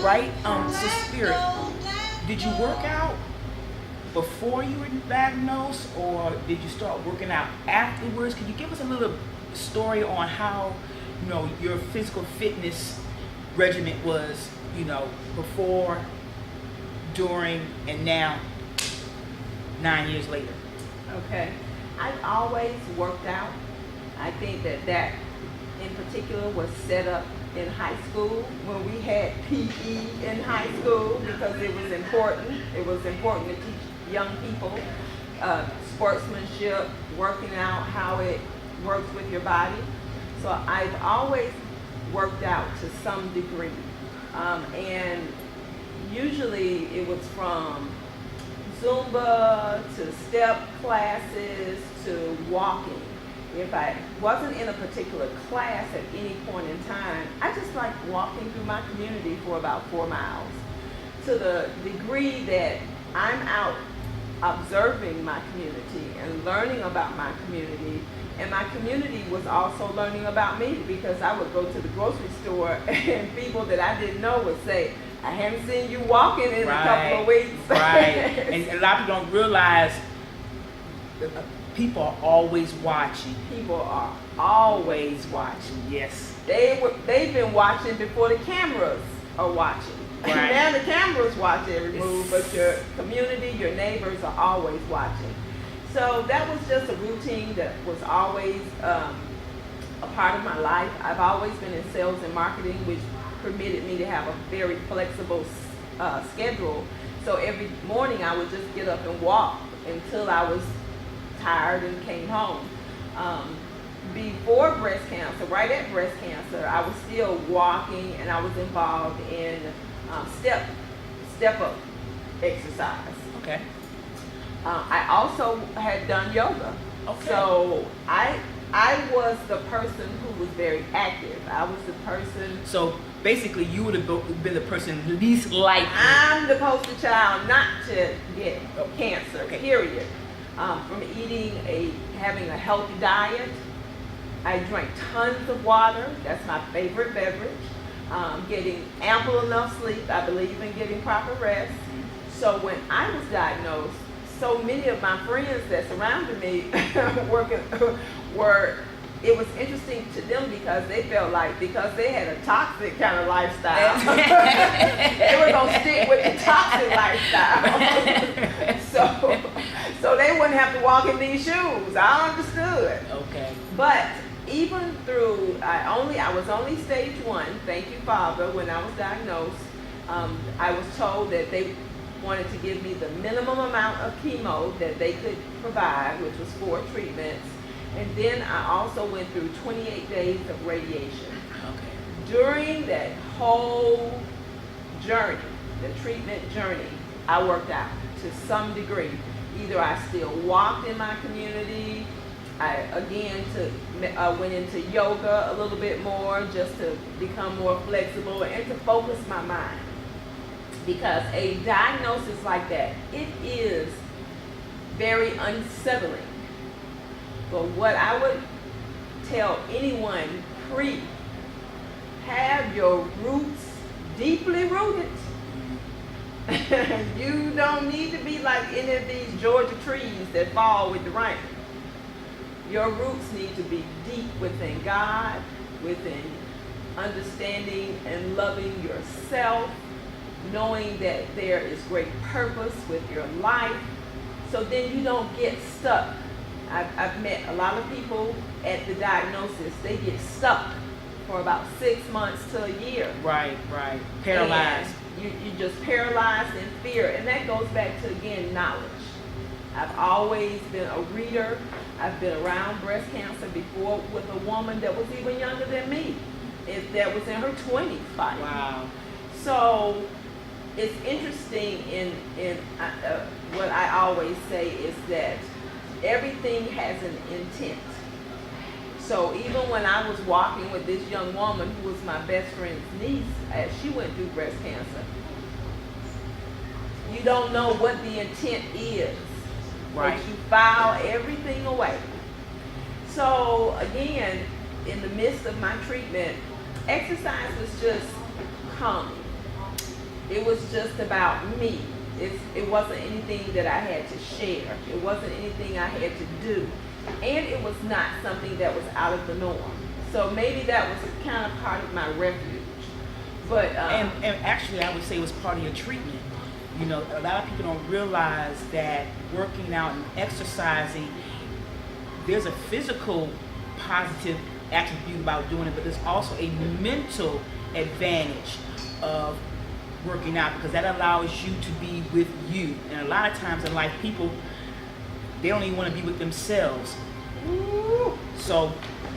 right? So Spirit, did you work out before you were diagnosed, or did you start working out afterwards? Could you give us a little story on how, your physical fitness regimen was, before, during, and now, 9 years later? Okay. I've always worked out. I think that in particular was set up in high school when we had PE in high school, because it was important. It was important to teach young people sportsmanship, working out, how it works with your body. So I've always worked out to some degree. And usually it was from Zumba to step classes to walking. If I wasn't in a particular class at any point in time, I just like walking through my community for about 4 miles. To the degree that I'm out observing my community and learning about my community, and my community was also learning about me, because I would go to the grocery store and people that I didn't know would say, I haven't seen you walking in a couple of weeks. Right. And a lot of people don't realize that people are always watching. People are always watching. Yes. They've been watching before the cameras are watching. Right. Now the cameras watch every move, but your community, your neighbors are always watching. So that was just a routine that was always a part of my life. I've always been in sales and marketing, which permitted me to have a very flexible schedule. So every morning I would just get up and walk until I was tired and came home. Before breast cancer, right at breast cancer, I was still walking, and I was involved in step up exercise. Okay. I also had done yoga. Okay. So I was the person who was very active. I was the person. So basically, you would have been the person least likely. I'm the poster child not to get cancer. Okay. Period. From having a healthy diet. I drank tons of water. That's my favorite beverage. Getting ample enough sleep. I believe in getting proper rest. So when I was diagnosed, so many of my friends that surrounded me it was interesting to them, because they felt like, because they had a toxic kind of lifestyle, they were going to stick with the toxic lifestyle. So they wouldn't have to walk in these shoes. I understood. Okay. But even through, I was only stage 1, thank you, Father, when I was diagnosed. I was told that they wanted to give me the minimum amount of chemo that they could provide, which was 4 treatments. And then I also went through 28 days of radiation. Okay. During that whole journey, the treatment journey, I worked out to some degree. Either I still walked in my community, I again went into yoga a little bit more, just to become more flexible and to focus my mind. Because a diagnosis like that, it is very unsettling. But what I would tell anyone have your roots deeply rooted. You don't need to be like any of these Georgia trees that fall with the rain. Your roots need to be deep within God, within understanding and loving yourself, knowing that there is great purpose with your life, so then you don't get stuck. I've met a lot of people at the diagnosis, they get stuck for about 6 months to a year. Right. Paralyzed. And you just paralyzed in fear. And that goes back to, again, knowledge. I've always been a reader. I've been around breast cancer before with a woman that was even younger than me, that was in her 20s fighting. Wow. So it's interesting in what I always say is that everything has an intent. So even when I was walking with this young woman who was my best friend's niece, as she went through breast cancer, you don't know what the intent is. Right. But you file everything away. So again, in the midst of my treatment, exercise was just calming. It was just about me. It wasn't anything that I had to share. It wasn't anything I had to do. And it was not something that was out of the norm. So maybe that was kind of part of my refuge. But and actually, I would say it was part of your treatment. You know, a lot of people don't realize that working out and exercising, there's a physical positive attribute about doing it, but there's also a mental advantage of working out, because that allows you to be with you. And a lot of times in life, people, they don't even want to be with themselves. So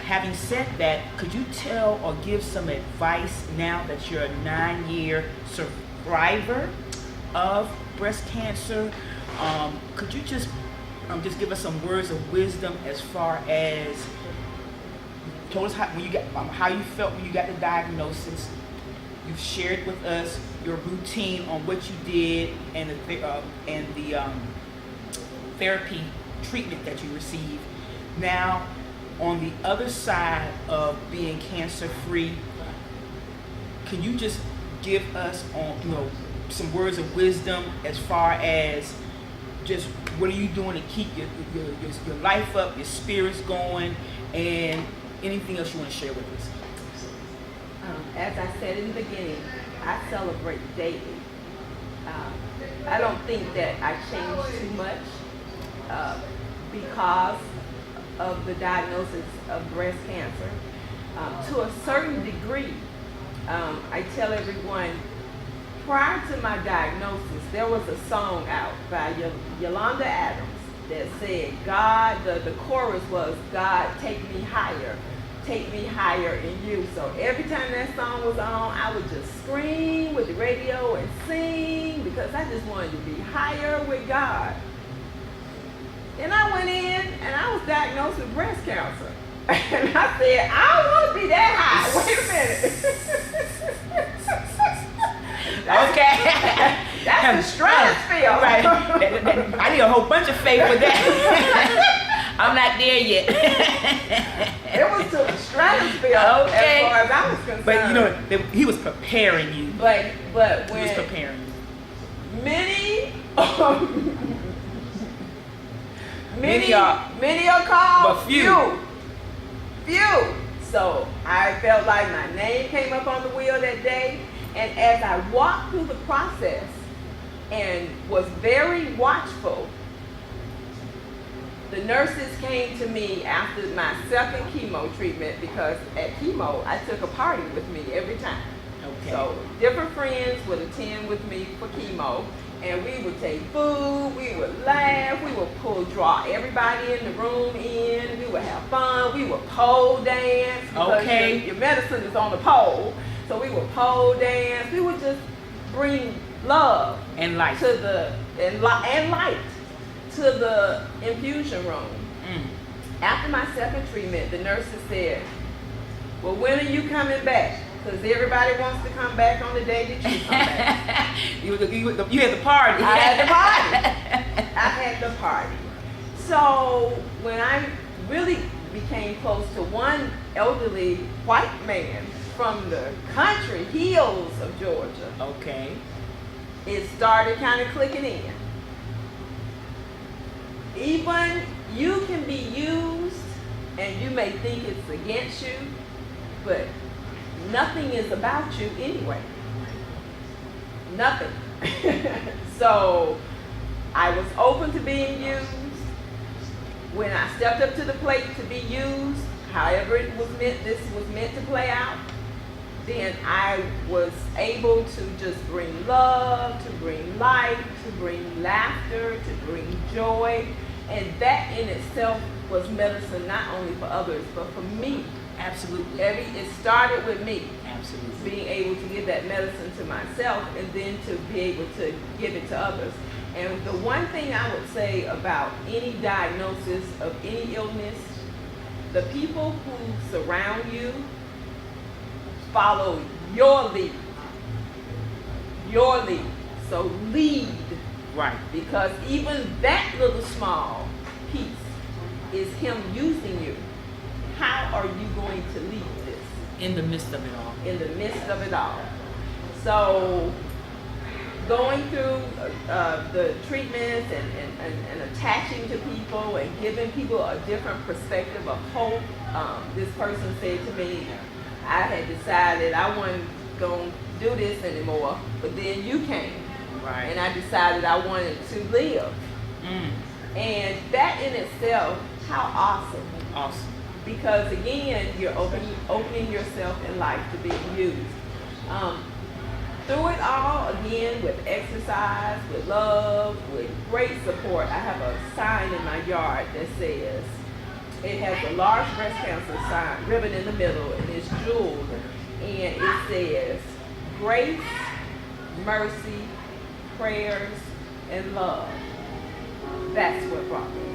having said that, could you tell or give some advice now that you're a 9-year survivor of breast cancer? Could you just give us some words of wisdom as far as, told us how you felt when you got the diagnosis. You've shared with us your routine on what you did and the therapy treatment that you received. Now, on the other side of being cancer-free, can you just give us some words of wisdom as far as just what are you doing to keep your life up, your spirits going, and anything else you want to share with us? As I said in the beginning, I celebrate daily. I don't think that I changed too much because of the diagnosis of breast cancer. To a certain degree, I tell everyone, prior to my diagnosis, there was a song out by Yolanda Adams that said, God, the chorus was, God, take me higher in you. So every time that song was on, I would just scream with the radio and sing because I just wanted to be higher with God. And I went in and I was diagnosed with breast cancer. And I said, I don't want to be that high. Wait a minute. Okay. That's the stratosphere. Right. I need a whole bunch of faith with that. I'm not there yet. It was to the stratosphere okay. as far as I was concerned. But you know, he was preparing you. But when he was preparing you. Many are called, but few. So I felt like my name came up on the wheel that day, and as I walked through the process and was very watchful, the nurses came to me after my second chemo treatment, because at chemo I took a party with me every time. Okay. So different friends would attend with me for chemo, and we would take food, we would laugh, we would draw everybody in the room in, we would have fun, we would pole dance, because your medicine is on the pole. So we would pole dance, we would just bring love and light to the light to the infusion room. After my second treatment, the nurses said, well, when are you coming back? Because everybody wants to come back on the day that you come back. You had the party. I had the party. So when I really became close to one elderly white man from the country hills of Georgia, okay, it started kind of clicking in. Even you can be used, and you may think it's against you, but nothing is about you anyway. Nothing. So I was open to being used. When I stepped up to the plate to be used, however this was meant to play out, then I was able to just bring love, to bring light, to bring laughter, to bring joy. And that in itself was medicine, not only for others, but for me. Absolutely. It started with me. Absolutely. Being able to give that medicine to myself and then to be able to give it to others. And the one thing I would say about any diagnosis of any illness, the people who surround you follow your lead. Your lead. So lead. Right. Because even that little small piece is him using you. How are you going to lead this? In the midst of it all. In the midst of it all. So going through the treatments and attaching to people and giving people a different perspective of hope. This person said to me, I had decided I wasn't going to do this anymore, but then you came. Right. And I decided I wanted to live. And that in itself, how awesome. Awesome. Because again, you're opening yourself in life to being used. Through it all, again, with exercise, with love, with great support. I have a sign in my yard that says, it has a large breast cancer sign, ribbon in the middle, and it's jeweled. And it says, grace, mercy, prayers, and love. That's what brought me